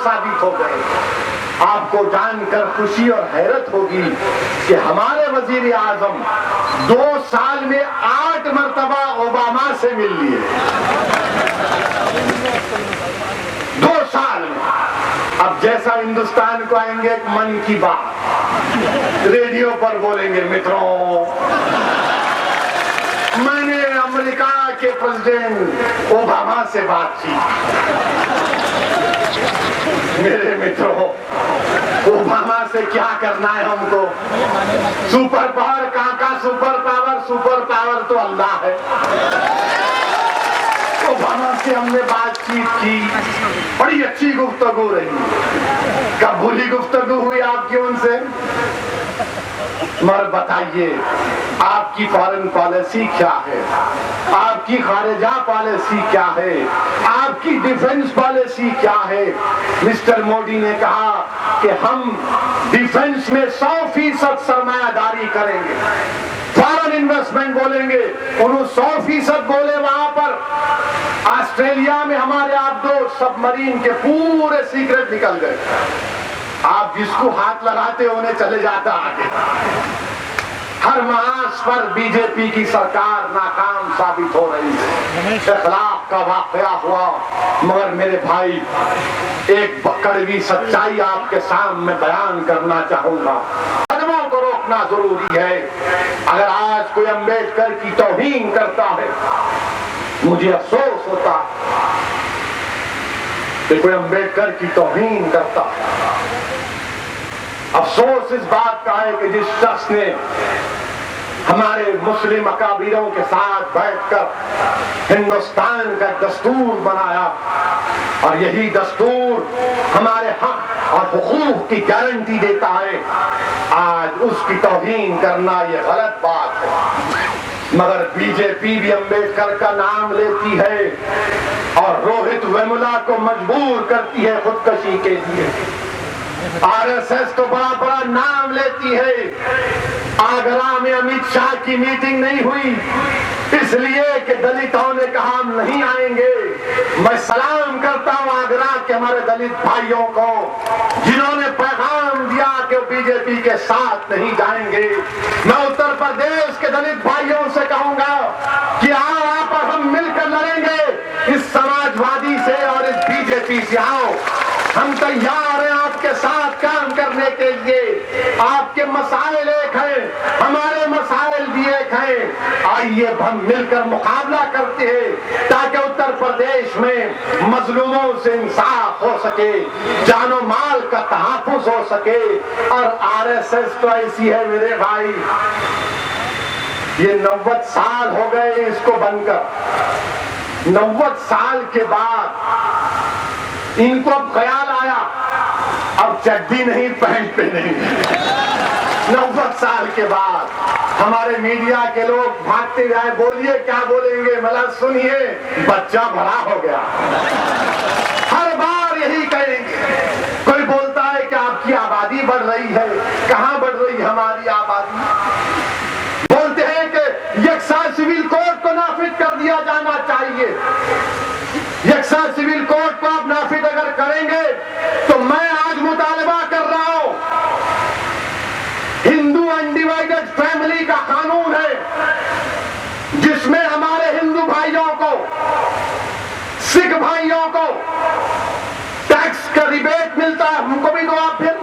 साबित हो गए। आपको जानकर खुशी और हैरत होगी कि हमारे वजीर आजम 2 साल में 8 मरतबा ओबामा से मिल लिए। 2 साल में। अब जैसा हिंदुस्तान को आएंगे एक मन की बात, रेडियो पर बोलेंगे, मित्रों मैंने अमेरिका के प्रेसिडेंट ओबामा से बात की। मेरे मित्रों, ओबामा से क्या करना है हमको? सुपर पावर का सुपर पावर तो अल्लाह है। ओबामा से हमने बातचीत की, बड़ी अच्छी गुफ्तगू रही। कब भूली गुफ्तगू हुई आपकी उनसे? मगर बताइए, आपकी फॉरेन पॉलिसी क्या है, आपकी खारिजा पॉलिसी क्या है, आपकी डिफेंस पॉलिसी क्या है? मिस्टर मोदी ने कहा कि हम डिफेंस में 100% सरमायादारी करेंगे, फॉरेन इन्वेस्टमेंट बोलेंगे, उन्होंने 100% बोले। वहां पर ऑस्ट्रेलिया में हमारे आप 2 सबमरीन के पूरे सीक्रेट निकल गए। आप जिसको हाथ लगाते उन्हें चले जाता आगे। हर महाज पर बीजेपी की सरकार नाकाम साबित हो रही है। इखलाक का वाकया हुआ। मगर मेरे भाई, एक कड़वी सच्चाई आपके सामने बयान करना चाहूंगा। कदमों को रोकना जरूरी है। अगर आज कोई अम्बेडकर की तौहीन करता है, मुझे अफसोस होता कि कोई अम्बेडकर की तौहीन करता है। अफसोस इस बात का है कि जिस शख्स ने हमारे मुस्लिम अकाबीरों के साथ बैठकर हिंदुस्तान का दस्तूर बनाया और यही दस्तूर हमारे हक और हुकूक की गारंटी देता है, आज उसकी तौहीन करना ये गलत बात है। मगर बीजेपी भी अम्बेडकर का नाम लेती है और रोहित वेमुला को मजबूर करती है खुदकशी के लिए। आरएसएस तो बड़ा बड़ा नाम लेती है। आगरा में अमित शाह की मीटिंग नहीं हुई इसलिए कि दलितों ने कहा हम नहीं आएंगे। मैं सलाम करता हूं आगरा के हमारे दलित भाइयों को जिन्होंने पैगाम दिया कि बीजेपी के साथ नहीं जाएंगे। मैं उत्तर प्रदेश के दलित भाइयों से कहूंगा कि आओ, आप और हम मिलकर लड़ेंगे इस समाजवादी से और इस बीजेपी से। आओ, हम तैयार हैं आपके साथ काम करने के लिए। आपके मसाइल एक हैं, हमारे मसाइल भी एक हैं। आइए हम मिलकर मुकाबला करते हैं ताकि उत्तर प्रदेश में मजलूमों से इंसाफ हो सके, जानो माल का तहफ्फुज़ हो सके। और आरएसएस तो ऐसी है मेरे भाई, ये 90 साल हो गए इसको बनकर। 90 साल के बाद इनको अब ख्याल आया अब चड्डी नहीं पैंट पहनेंगे। 90 साल के बाद हमारे मीडिया के लोग भागते जाए, बोलिए क्या बोलेंगे, मतलब सुनिए बच्चा बड़ा हो गया। हर बार यही कहेंगे। कोई बोलता है कि आपकी आबादी बढ़ रही है, कहां बढ़ रही है हमारी आबादी? बोलते हैं कि यकसा सिविल कोड को नाफिज कर दिया जाना चाहिए। यकसा सिविल कोड को आप नाफिज अगर करेंगे तो मैं आज मुतालबा कर रहा हूं, हिंदू अनडिवाइडेड फैमिली का कानून है जिसमें हमारे हिंदू भाइयों को, सिख भाइयों को टैक्स का रिबेट मिलता है, हमको भी दो आप फिर।